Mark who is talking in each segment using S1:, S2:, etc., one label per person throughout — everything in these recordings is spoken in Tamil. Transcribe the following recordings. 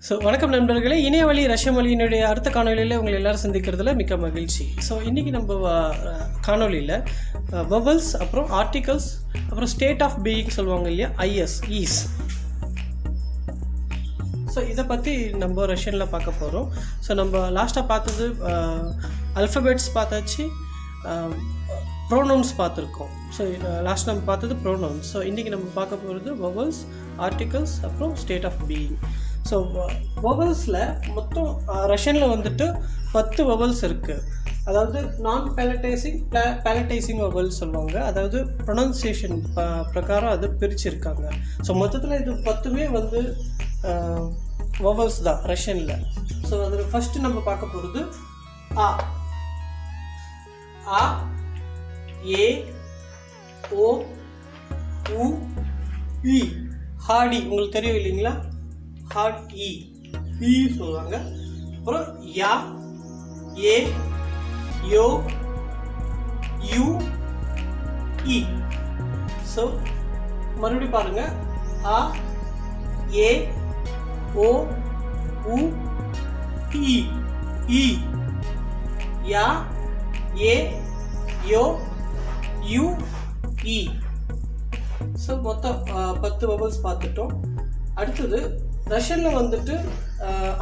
S1: ஸோ வணக்கம் நண்பர்களே, இணைய வழி ரஷ்ய மொழியினுடைய அடுத்த காணொலியில் உங்களை எல்லாரும் சந்திக்கிறதுல மிக்க மகிழ்ச்சி. ஸோ இன்றைக்கி நம்ம காணொலியில் வவல்ஸ், அப்புறம் ஆர்டிகல்ஸ், அப்புறம் ஸ்டேட் ஆஃப் பீயிங் சொல்லுவாங்க இல்லையா, ஈஸ். ஸோ இதை பற்றி நம்ம ரஷ்யனில் பார்க்க போகிறோம். ஸோ நம்ம லாஸ்ட்டாக பார்த்தது அல்ஃபபெட்ஸ் பார்த்தாச்சு, ப்ரோனவுன்ஸ் பார்த்துருக்கோம். ஸோ லாஸ்ட் நம்ம பார்த்தது ப்ரோனவுன்ஸ். ஸோ இன்றைக்கி நம்ம பார்க்க போகிறது வவல்ஸ், ஆர்டிகல்ஸ், அப்புறம் ஸ்டேட் ஆஃப் பீயிங். ஸோ வவல்ஸில் மொத்தம் ரஷ்யனில் வந்துட்டு 10 வவல்ஸ் இருக்குது. அதாவது நான் பேலட்டைசிங் வவல்ஸ் சொல்லுவாங்க. அதாவது ப்ரொனன்சியேஷன் பிரகாரம் அது பிரிச்சுருக்காங்க. ஸோ மொத்தத்தில் இது 10மே வந்து வவல்ஸ் தான் ரஷ்யனில். ஸோ அதில் ஃபஸ்ட்டு நம்ம பார்க்க போகிறது ஆ, ஆ, ஏ, ஓ, உ, இ. ஹாடி உங்களுக்கு தெரியும் இல்லைங்களா, ஹார்ட் இ சொல்லுவாங்க. அப்புறம் யா, ஏ, யோ, யூ, இ. ஸோ மறுபடியும் பாருங்க, ஆ, ஏ, ஓ, உ, இ, யா, ஏ, யோ, யூ, இ. ஸோ மொத்தம் 10 வவல்ஸ் பார்த்துட்டோம். அடுத்தது ரஷ்யனில் வந்துட்டு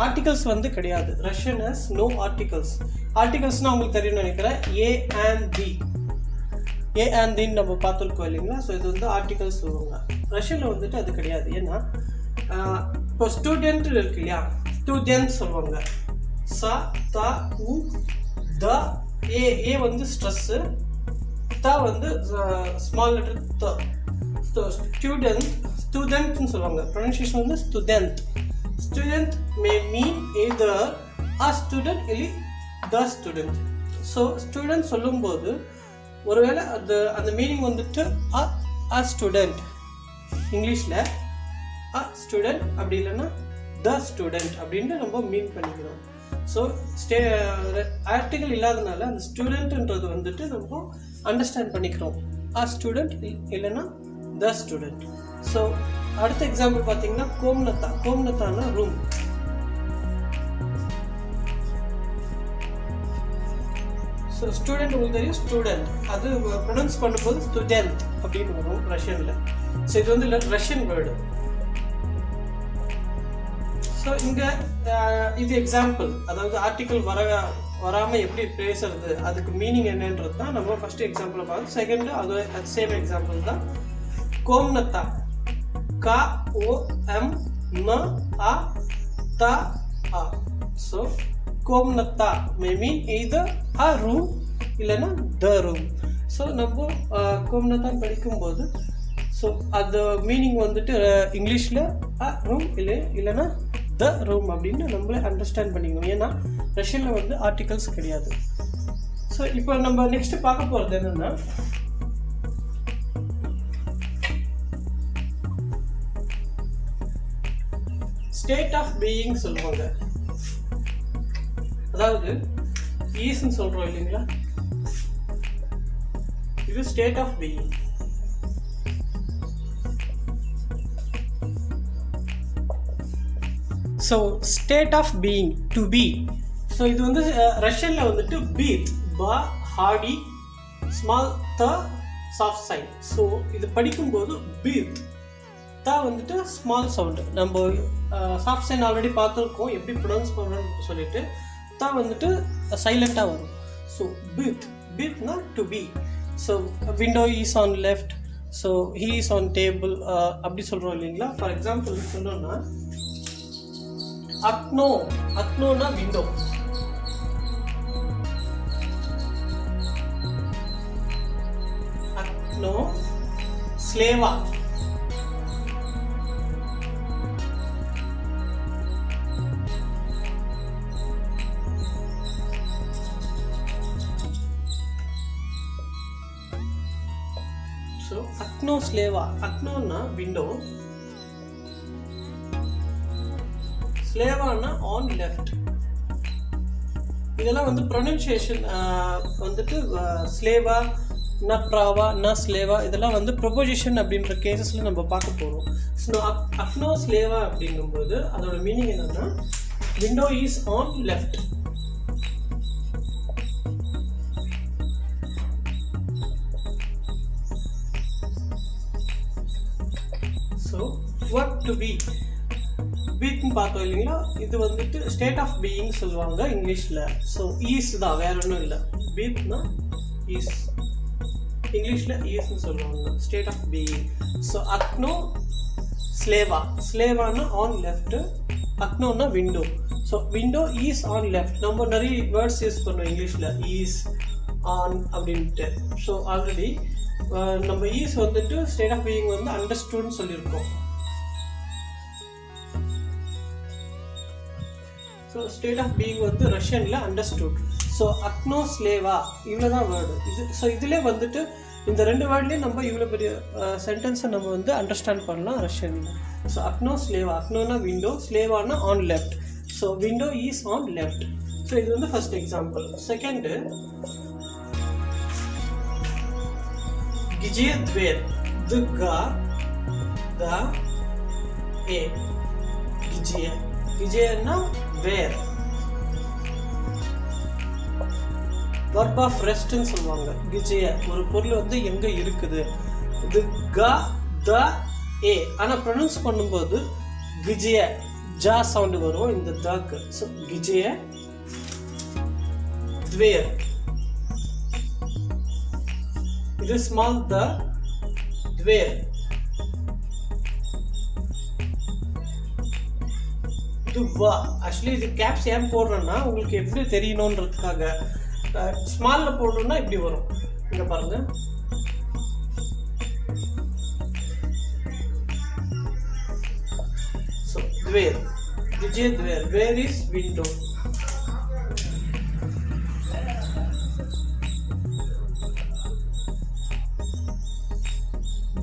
S1: ஆர்டிகல்ஸ் வந்து கிடையாது. Russian has no articles. ஆர்டிகல்ஸ்னால் உங்களுக்கு தெரியும்னு நினைக்கிறேன். ஏ அண்ட் தின்னு நம்ம பார்த்துருக்கோம் இல்லைங்களா. ஸோ இது வந்து ஆர்டிகல்ஸ் சொல்லுவாங்க. ரஷ்யனில் வந்துட்டு அது கிடையாது. ஏன்னா இப்போ ஸ்டூடெண்ட் இருக்கு இல்லையா, ஸ்டூடெண்ட் சொல்லுவாங்க. ச, த, உ, த, ஏ வந்து ஸ்ட்ரெஸ்ஸு, த வந்து ஸ்மால் லெட்டர் த. ஸ்டூடெண்ட்னு சொல்லுவாங்க. ப்ரொனன்சியேஷன் வந்து ஸ்டூடெண்ட். ஸ்டூடெண்ட் மே மீன் எய்தர் அ ஸ்டூடெண்ட் இல்லை த ஸ்டூடெண்ட். ஸோ ஸ்டூடெண்ட் சொல்லும்போது ஒருவேளை அந்த மீனிங் வந்துட்டு அ ஸ்டூடெண்ட், இங்கிலீஷில் அ ஸ்டூடெண்ட், அப்படி இல்லைன்னா த ஸ்டூடெண்ட் அப்படின்னு நம்ம மீன் பண்ணிக்கிறோம். ஸோ ஆர்டிகல் இல்லாதனால அந்த ஸ்டூடெண்ட்ன்றது வந்துட்டு நம்ம அண்டர்ஸ்டாண்ட் பண்ணிக்கிறோம். அ ஸ்டூடெண்ட் இல்லைன்னா த ஸ்டூடெண்ட். ஸோ அடுத்த எக்ஸாம்பிள் பார்த்தீங்கன்னா கோம்னத்தானா ரூம். ஸோ ஸ்டூடெண்ட் உங்களுக்கு தெரியும், ஸ்டூடெண்ட் அது ப்ரொனவுன்ஸ் பண்ணும்போது ஸ்டூடெண்ட் அப்படின்னு வரும் ரஷ்யனில். ஸோ இது வந்து ரஷ்யன் வேர்டு. ஸோ இங்கே இது எக்ஸாம்பிள், அதாவது ஆர்டிக்கல் வராமல் எப்படி பேசுறது, அதுக்கு மீனிங் என்னன்றது தான் நம்ம ஃபர்ஸ்ட் எக்ஸாம்பிளை பார்த்து. செகண்ட் அது சேம் எக்ஸாம்பிள் தான். கோம்னத்தா, கா, ஓ, எம், ந, ஆ, தா, ஆ. ஸோ கோம்னத்தா மே மீன் எய்தர் அ ரூம் இல்லைன்னா த ரூம். ஸோ நம்ம கோம்னத்தான் படிக்கும்போது ஸோ அது மீனிங் வந்துட்டு இங்கிலீஷில் அ ரூம் இல்லைன்னா த ரூம் அப்படின்னு நம்மளே அண்டர்ஸ்டாண்ட் பண்ணிக்கணும். ஏன்னா ரஷ்யனில் வந்து ஆர்டிகல்ஸ் கிடையாது. ஸோ இப்போ நம்ம நெக்ஸ்ட் பார்க்க போகிறது என்னென்னா, ஸ்டேட் ஆஃப் பீயிங் சொல்லுவாங்க. அதாவது ஈஸ்ன்னு சொல்றோம் இல்லைங்களா, இது state of being. So state of being, to be. So இது வந்து ரஷ்யனில் வந்துட்டு பீத், பா, ஹாடி, ஸ்மால் த, சாஃப்ட் சைன். ஸோ இது படிக்கும்போது பீத், த வந்துட்டு ஸ்மால் சவுண்டு. நம்ம சாஃப்ட் சைன் ஆல்ரெடி பார்த்துருக்கோம் எப்படி ப்ரொனவுன்ஸ் பண்ணணும்னு சொல்லிட்டு. த வந்துட்டு சைலண்ட்டாக வரும். ஸோ பீத்னா to be. So window is on left, so he is on table அப்படி சொல்கிறோம் இல்லைங்களா. ஃபார் எக்ஸாம்பிள் சொன்னோன்னா அக்னோனா விண்டோ, அக்னோ. ஸ்லேவா, ஸோ அக்னோ ஸ்லேவா. அக்னோன்னா விண்டோ, ஸ்லேவானா ஆன் லெஃப்ட். இதெல்லாம் வந்து ப்ரொனன்சியேஷன் வந்துட்டு ஸ்லேவா, ந ப்ராவா ந ஸ்லேவா இதெல்லாம் வந்து ப்ரொபோசிஷன் அப்படின்ற கேசஸில் நம்ம பார்க்க போகிறோம். ஸோ அக்னோ ஸ்லேவா அப்படிங்கும்போது அதோட மீனிங் என்னன்னா window is on left. So what to be பீட்னு பார்த்தோம் இல்லைங்களா, இது வந்துட்டு ஸ்டேட் ஆஃப் பீயிங் சொல்லுவாங்க இங்கிலீஷில். ஸோ ஈஸ் தான், வேற ஒன்றும் இல்லை. பீட்னா ஈஸ், இங்கிலீஷில் ஈஸ்ன்னு சொல்லுவாங்க, ஸ்டேட் ஆஃப் பீயிங். ஸோ அக்னோ ஸ்லேவா, ஸ்லேவானா ஆன் லெஃப்ட், அக்னோன்னா window. So window is on left. நம்ம நிறைய வேர்ட்ஸ் யூஸ் பண்ணுவோம் இங்கிலீஷில், ஈஸ் ஆன் அப்படின்ட்டு. ஸோ ஆல்ரெடி நம்ம ஈஸ் வந்துட்டு ஸ்டேட் ஆஃப் பீயிங் வந்து அண்டர்ஸ்டூட்னு சொல்லியிருக்கோம். ஸோ ஸ்டேட் ஆஃப் பீயிங் வந்து ரஷ்யனில் அண்டர்ஸ்டூட். ஸோ அக்னோ ஸ்லேவா இவ்வளோ தான் வேர்டு இது. ஸோ இதிலே வந்துட்டு இந்த ரெண்டு வேர்ட்லேயும் நம்ம இவ்வளோ பெரிய சென்டென்ஸை நம்ம வந்து அண்டர்ஸ்டாண்ட் பண்ணலாம் ரஷ்யனில். ஸோ அக்னோ ஸ்லேவா, அக்னோனா விண்டோ, ஸ்லேவானா on left. So window is on left. So இது வந்து ஃபர்ஸ்ட் எக்ஸாம்பிள். செகண்டு கிஜே த்வேர், து கா த ஏ, கிஜே, கிஜேன்னா வேர், verb of restன்னு சொல்லுவாங்க. கிஜிய ஒரு பொருள் வந்து எங்க இருக்குது, இது க த ஏ. ஆனா ப்ரொனவுன்ஸ் பண்ணும்போது கிஜிய ஜா சவுண்ட் வரும் இந்த தாக்கு. ஸோ கிஜிய த்வேர், இது ஸ்மால் த த்வேர், இது வா. ஆக்சுவலி இது கேப்ஸ் ஏன் போடுறேன்னா உங்களுக்கு எப்படி தெரியணுன்றதுக்காக. ஸ்மால்ல போடணும்னா இப்படி வரும், இங்க பாருங்க. ஸோ த்வேர், விஜய் த்வேர், வேர் இஸ் விண்டோ.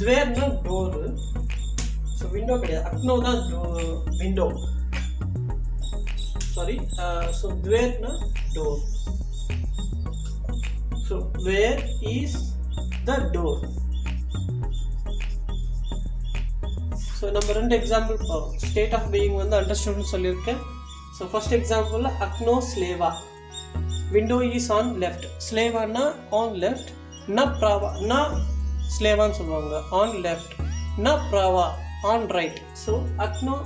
S1: த்வேர்னா டோரு. ஸோ விண்டோ கிடையாது, அக்னோ தான் விண்டோ, சாரி. ஸோ த்வேர்னா door. So where is the door? So நம்ம ரெண்டு எக்ஸாம்பிள் பார்ப்போம். ஸ்டேட் ஆஃப் பீயிங் வந்து அண்டர்ஸ்டூட்னு சொல்லியிருக்கேன். ஸோ ஃபர்ஸ்ட் எக்ஸாம்பிள் அக்னோ ஸ்லேவா, விண்டோ இஸ் ஆன் லெஃப்ட். ஸ்லேவானா ஆன் லெஃப்ட், ந ப்ராவா, ந ஸ்லேவான்னு சொல்லுவாங்க, ஆன் லெஃப்ட், ந ப்ராவா ஆன் ரைட். ஸோ அக்னோ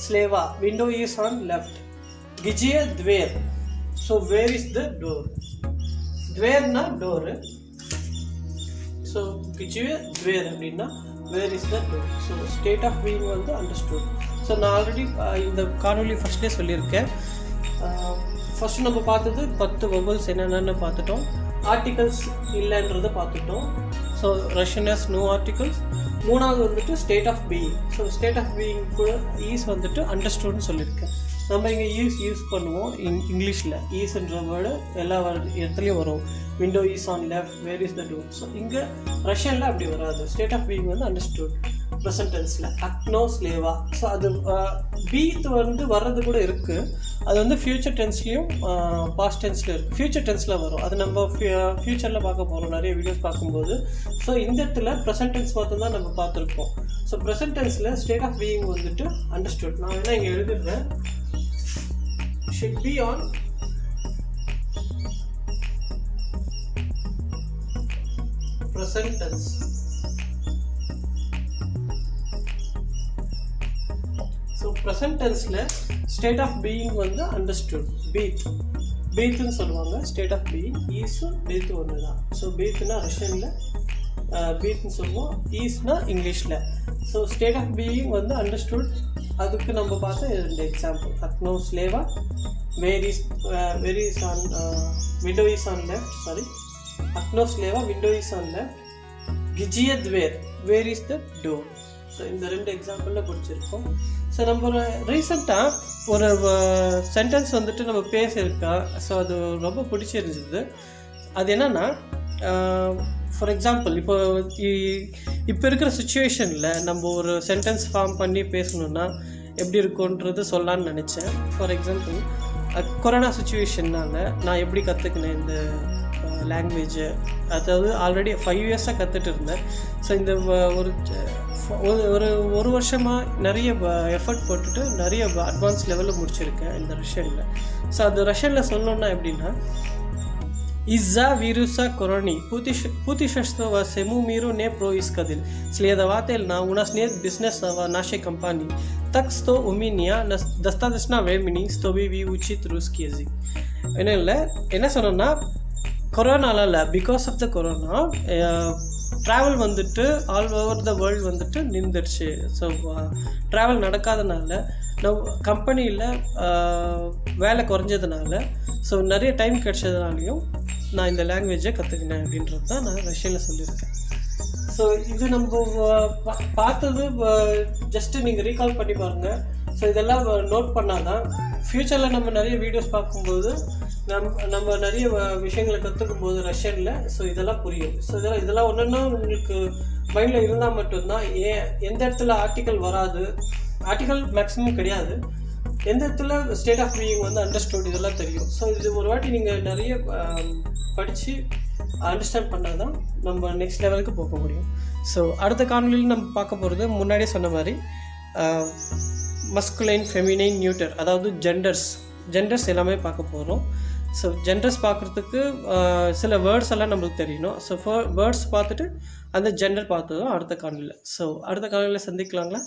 S1: ஸ்லேவா, விண்டோ இஸ் ஆன் லெஃப்ட். கிஜிய த்வேர், so where is the door. த்வேர்னா டோரு. ஸோ கிஜிய த்வேர் அப்படின்னா where is the door. So state of being வந்து அண்டர்ஸ்டூட். ஸோ நான் ஆல்ரெடி இந்த காணொலி ஃபர்ஸ்ட்லேயே சொல்லியிருக்கேன். ஃபர்ஸ்ட் நம்ம பார்த்தது 10 வெர்பல்ஸ் என்னென்னு பார்த்துட்டோம், ஆர்டிகல்ஸ் இல்லைன்றதை பார்த்துட்டோம். So Russian no articles. மூணாவது வந்துட்டு state of being. So state of being கூட ஈஸ் வந்துட்டு அண்டர்ஸ்டூட்னு சொல்லியிருக்கேன். நம்ம இங்கே யூஸ் பண்ணுவோம் இங்கிலீஷில். ஈஸ்ன்ற வேர்டு எல்லா இடத்துலையும் வரும். Window is on left, where is the door. So இங்கே ரஷ்யனில் அப்படி வராது. ஸ்டேட் ஆஃப் பீயிங் வந்து அண்டர்ஸ்டூட் ப்ரெசன்ட் டென்ஸில். அக்னோ ஸ்லேவா. ஸோ அது பீத் வந்து வர்றது கூட இருக்குது. அது வந்து ஃபியூச்சர் டென்ஸ்லேயும் பாஸ்ட் டென்ஸில் இருக்குது. ஃபியூச்சர் டென்ஸில் வரும், அது நம்ம ஃபியூச்சரில் பார்க்க போகிறோம் நிறைய வீடியோஸ் பார்க்கும்போது. ஸோ இந்த இடத்துல ப்ரெசன்ட் டென்ஸ் மட்டும் தான் நம்ம பார்த்துருக்கோம். ஸோ ப்ரெசன்ட் டென்ஸில் ஸ்டேட் ஆஃப் பீயிங் வந்துட்டு அண்டர்ஸ்டூட். நான் வேணால் இங்கே எழுதிடுறேன். should be on present tense. So present tenseல state of being வந்து understood. breathe ன்னு சொல்லுவாங்க. state of being is breathe ஒண்ணுதான். So breathனா ரஷ்யன்ல breathன்னு சொல்லுவோம், isனா இங்கிலீஷ்ல. ஸோ ஸ்டேட் ஆஃப் பீயிங் வந்து அண்டர்ஸ்டூட். அதுக்கு நம்ம பார்த்த 2 எக்ஸாம்பிள். அக்னோ ஸ்லேவா, where is on window is on left, sorry. அக்னோ ஸ்லேவா, விண்டோ இஸ் ஆன் லெஃப்ட். கிஜிய த்வேர், where is the door. So இந்த 2 எக்ஸாம்பிளில் பிடிச்சிருக்கோம். ஸோ நம்ம ரீசெண்டாக ஒரு சென்டென்ஸ் வந்துட்டு நம்ம பேசியிருக்கோம். ஸோ அது ரொம்ப பிடிச்சிருந்தது. அது என்னென்னா, ஃபார் எக்ஸாம்பிள் இப்போ இருக்கிற சுச்சுவேஷனில் நம்ம ஒரு சென்டென்ஸ் ஃபார்ம் பண்ணி பேசணுன்னா எப்படி இருக்குன்றது சொல்லலான்னு நினச்சேன். ஃபார் எக்ஸாம்பிள் கொரோனா சுச்சுவேஷன்னால் நான் எப்படி கற்றுக்கினேன் இந்த லாங்குவேஜை, அதாவது ஆல்ரெடி 5 இயர்ஸாக கற்றுட்டு இருந்தேன். ஸோ இந்த ஒரு வருஷமாக நிறைய எஃபர்ட் போட்டுட்டு நிறைய அட்வான்ஸ் லெவலில் முடிச்சிருக்கேன் இந்த ரஷ்யனில். ஸோ அது ரஷ்யனில் சொல்லணுன்னா எப்படின்னா, из-за вируса короны путешествия всему миру не происходит. Следовательно, у нас нет бизнеса в нашей компании. Так что у меня достаточно времени, чтобы выучить русский язык. என்ன சொன்னோன்னா, கொரோனால இல்லை, because of the corona travel வந்துட்டு ஆல் ஓவர் த வேர்ல்டு வந்துட்டு நின்றுடுச்சு. ஸோ ட்ராவல் நடக்காதனால கம்பெனியில் வேலை குறைஞ்சதுனால, ஸோ நிறைய டைம் கிடைச்சதுனாலையும் நான் இந்த லாங்குவேஜை கற்றுக்கினேன் அப்படின்றது தான் நான் ரஷ்யனில் சொல்லியிருக்கேன். ஸோ இது நம்ம பார்த்தது ஜஸ்ட்டு நீங்கள் ரீகால் பண்ணி பாருங்கள். ஸோ இதெல்லாம் நோட் பண்ணால் தான் ஃப்யூச்சரில் நம்ம நிறைய வீடியோஸ் பார்க்கும்போது நம்ம நிறைய விஷயங்களை கற்றுக்கும் போது ரஷ்யனில் ஸோ இதெல்லாம் புரியும். ஸோ இதெல்லாம் ஒன்றுன்னா உங்களுக்கு மைண்டில் இருந்தால் மட்டும்தான் எந்த இடத்துல ஆர்டிக்கல் வராது, ஆர்டிக்கல் மேக்ஸிமம் கிடையாது, எந்த இடத்துல ஸ்டேட் ஆஃப் பீயிங் வந்து அண்டர்ஸ்டுட் இதெல்லாம் தெரியும். ஸோ இது ஒரு வாட்டி நீங்கள் நிறைய படித்து அண்டர்ஸ்டாண்ட் பண்ணால் தான் நம்ம நெக்ஸ்ட் லெவலுக்கு போக முடியும். ஸோ அடுத்த காணொலியில் நம்ம பார்க்க போகிறது முன்னாடியே சொன்ன மாதிரி மஸ்குலைன், ஃபெமினைன், நியூட்டர், அதாவது ஜெண்டர்ஸ் எல்லாமே பார்க்க போகிறோம். ஸோ ஜெண்டர்ஸ் பார்க்குறதுக்கு சில வேர்ட்ஸ் எல்லாம் நம்மளுக்கு தெரியணும். ஸோ வேர்ட்ஸ் பார்த்துட்டு அந்த ஜெண்டர் பார்த்ததும் அடுத்த காணொலியில். ஸோ அடுத்த காணொலியில் சந்திக்கலாங்களா?